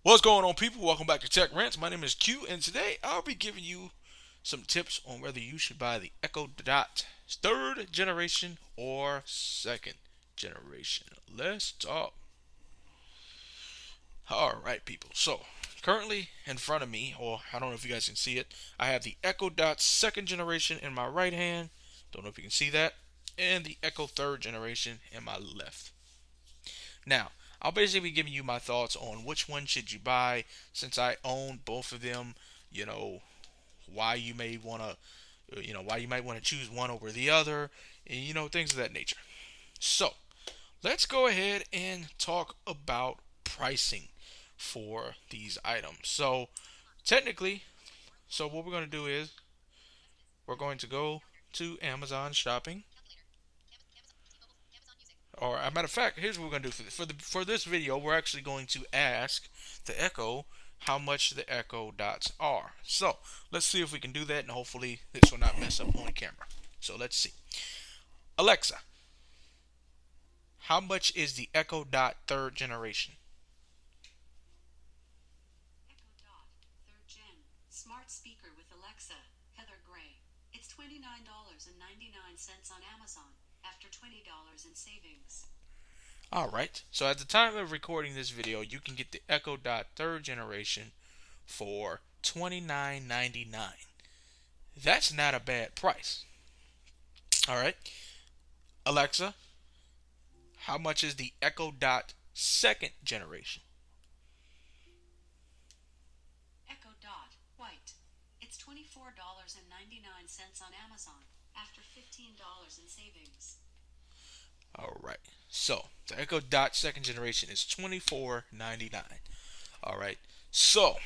What's going on, people? Welcome back to Tech Rants. My name is Q, and today I'll be giving you some tips on whether you should buy the Echo Dot third generation or second generation. Let's talk. All right, people. So, currently in front of me, or I don't know if you guys can see it, I have the Echo Dot second generation in my right hand. Don't know if you can see that. And the Echo third generation in my left. Now, I'll basically be giving you my thoughts on which one should you buy since I own both of them. You know, why you may want to, why you might want to choose one over the other, and things of that nature. So, let's go ahead and talk about pricing for these items. So, technically, what we're going to do is we're going to go to Amazon shopping. Or, a matter of fact, here's what we're going to do for this video. We're actually going to ask the Echo how much the Echo Dots are. So let's see if we can do that, and hopefully this will not mess up on camera. So let's see. Alexa, how much is the Echo Dot third generation? Echo Dot, 3rd Gen, smart speaker with Alexa, Heather Gray. It's $29.99 on Amazon, after $20 in savings. All right. So at the time of recording this video, you can get the Echo Dot third generation for $29.99. That's not a bad price. All right. Alexa, how much is the Echo Dot second generation? Echo Dot, White. It's $24.99 on Amazon, after $15 in savings. All right. So the Echo Dot second generation is $24.99. All right. So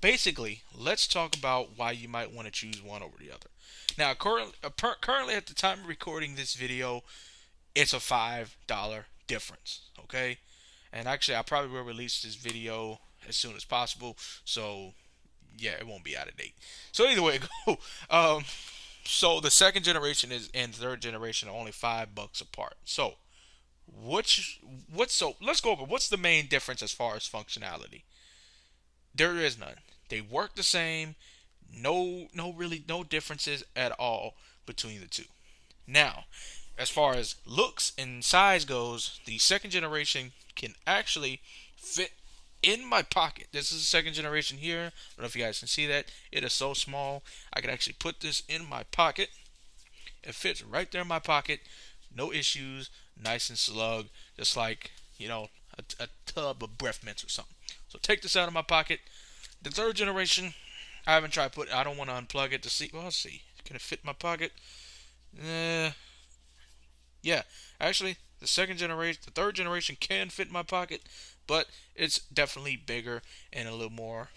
basically, let's talk about why you might want to choose one over the other. Now, currently at the time of recording this video, it's a $5 difference. Okay. And actually, I probably will release this video as soon as possible. So yeah, it won't be out of date. So either way, go. So the second generation is and third generation are only $5 apart. So let's go over what's the main difference as far as functionality. There is none. They work the same. No differences at all between the two. Now, as far as looks and size goes, the second generation can actually fit in my pocket. This is the second generation here. I don't know if you guys can see that. It is so small. I can actually put this in my pocket. It fits right there in my pocket. No issues. Nice and slug. Just like, a tub of breath mints or something. So take this out of my pocket. The third generation, I haven't tried I don't want to unplug it to see. Well, let's see. Can it fit in my pocket? Uh, yeah. Actually, the third generation can fit in my pocket, but it's definitely bigger and a little more.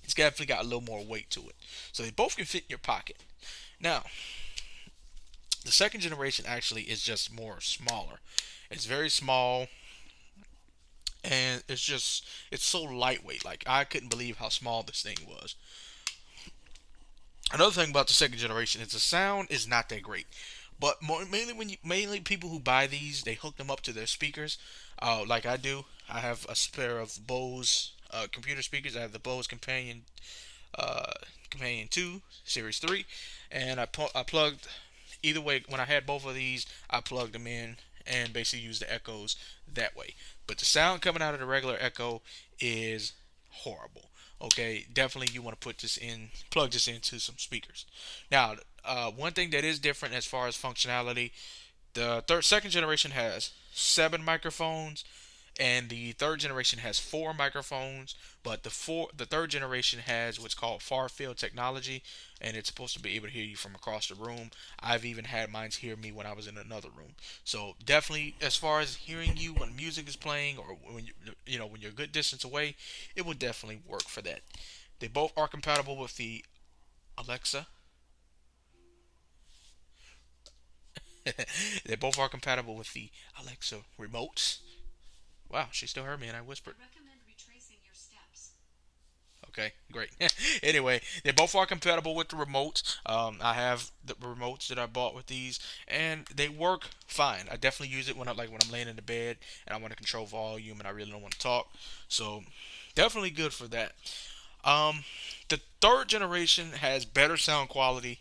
It's definitely got a little more weight to it. So they both can fit in your pocket. Now, the second generation actually is just more smaller. It's very small, and it's so lightweight. Like, I couldn't believe how small this thing was. Another thing about the second generation is the sound is not that great. But mainly people who buy these, they hook them up to their speakers, like I do. I have a pair of Bose computer speakers. I have the Bose uh, Companion 2 Series 3, and I plugged either way. When I had both of these, I plugged them in and basically used the echoes that way. But the sound coming out of the regular Echo is horrible. Okay, definitely you want to plug this into some speakers. Now, one thing that is different as far as functionality, second generation has 7 microphones, and the third generation has 4 microphones. But the third generation has what's called far field technology, and it's supposed to be able to hear you from across the room. I've even had mine hear me when I was in another room. So definitely, as far as hearing you when music is playing, or when when you're a good distance away, it will definitely work for that. They both are compatible with the Alexa. They both are compatible with the Alexa remotes. Wow, she still heard me and I I whispered. recommend retracing your steps. Okay, great. Anyway, they both are compatible with the remotes. I have the remotes that I bought with these, and they work fine. I definitely use it when I'm laying in the bed and I want to control volume and I really don't want to talk. So definitely good for that. Um, the third generation has better sound quality,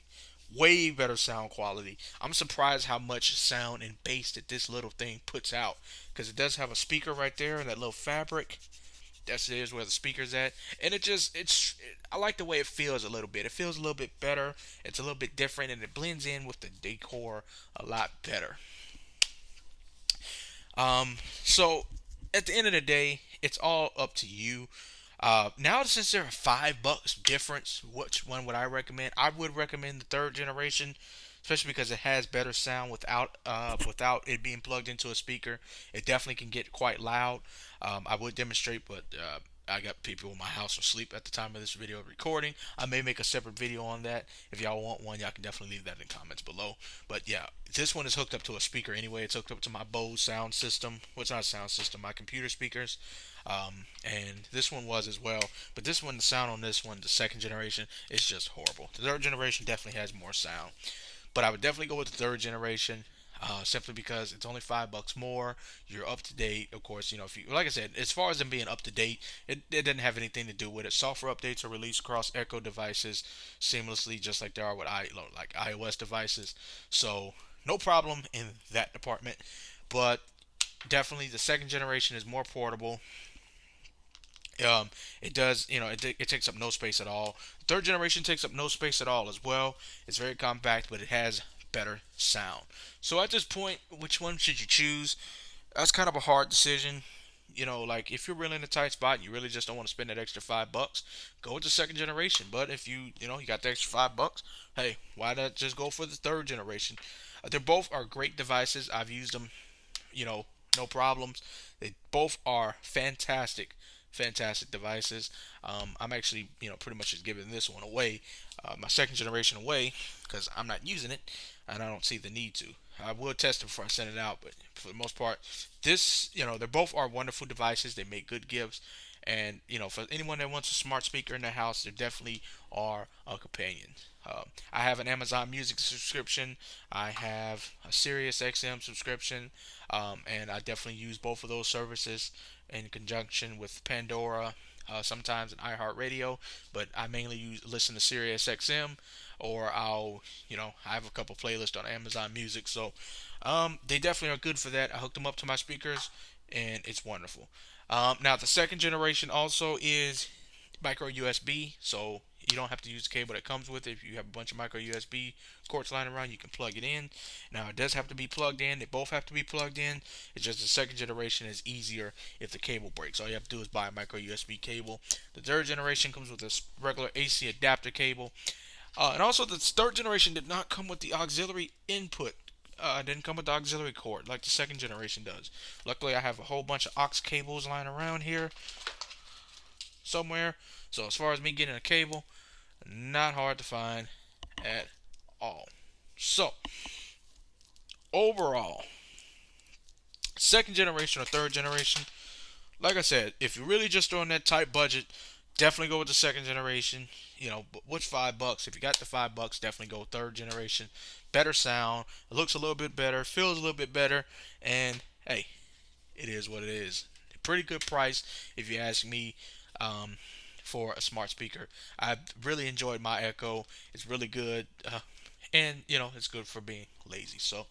way better sound quality. I'm surprised how much sound and bass that this little thing puts out because it does have a speaker right there and that little fabric. That's it is where the speaker's at, and I like the way it feels a little bit. It feels a little bit better. It's a little bit different, and it blends in with the decor a lot better. So at the end of the day, it's all up to you. Now, since there are $5 difference, which one would I recommend? I would recommend the third generation, especially because it has better sound without it being plugged into a speaker. It definitely can get quite loud. I would demonstrate, but I got people in my house asleep at the time of this video recording. I may make a separate video on that. If y'all want one, y'all can definitely leave that in the comments below. But yeah, this one is hooked up to a speaker anyway. It's hooked up to my Bose sound system. Well, it's not a sound system, my computer speakers. And this one was as well. But this one, the sound on this one, the second generation, is just horrible. The third generation definitely has more sound. But I would definitely go with the third generation. Simply because it's only $5 more. You're up to date, of course. You know, if you like I said, as far as them being up to date, it doesn't have anything to do with it. Software updates are released across Echo devices seamlessly, just like they are with like iOS devices. So no problem in that department. But definitely the second generation is more portable. It does, it takes up no space at all. Third generation takes up no space at all as well. It's very compact, but it has better sound. So at this point, which one should you choose? That's kind of a hard decision. Like if you're really in a tight spot and you really just don't want to spend that extra $5, go with the second generation. But if you got the extra $5, hey, why not just go for the third generation? They both are great devices. I've used them, you know, no problems. They both are fantastic devices. I'm actually, pretty much just giving this one away, my second generation away, because I'm not using it and I don't see the need to. I will test it before I send it out, but for the most part, they both are wonderful devices. They make good gifts, and for anyone that wants a smart speaker in their house, they definitely are a companion. I have an Amazon Music subscription. I have a Sirius XM subscription, and I definitely use both of those services in conjunction with Pandora, sometimes an iHeartRadio, but I mainly listen to Sirius XM, or I have a couple playlists on Amazon Music, so they definitely are good for that. I hooked them up to my speakers, and it's wonderful. Now the second generation also is micro USB, so you don't have to use the cable that comes with it. If you have a bunch of micro USB cords lying around, you can plug it in. Now it does have to be plugged in. They both have to be plugged in. It's just the second generation is easier if the cable breaks. All you have to do is buy a micro USB cable. The third generation comes with a regular AC adapter cable. And also the third generation did not come with the auxiliary input. Didn't come with the auxiliary cord like the second generation does. Luckily, I have a whole bunch of aux cables lying around here somewhere. So as far as me getting a cable, not hard to find at all. So overall, second generation or third generation, like I said, if you're really just on that tight budget, definitely go with the second generation. But what's $5? If you got the $5, definitely go third generation. Better sound, it looks a little bit better, feels a little bit better, and hey, it is what it is. Pretty good price if you ask me. For a smart speaker, I've really enjoyed my Echo. It's really good, and it's good for being lazy. So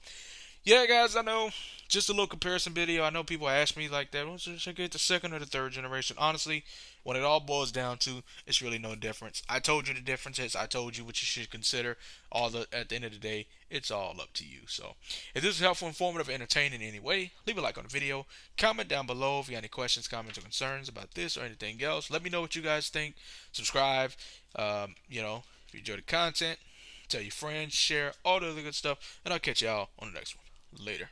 yeah, guys, I know, just a little comparison video. I know people ask me like that, well, should I get the second or the third generation? Honestly, when it all boils down to, it's really no difference. I told you the differences. I told you what you should consider. At the end of the day, it's all up to you. So if this is helpful, informative, entertaining in any way, leave a like on the video. Comment down below if you have any questions, comments, or concerns about this or anything else. Let me know what you guys think. Subscribe. If you enjoy the content, tell your friends, share, all the other good stuff, and I'll catch y'all on the next one. Later.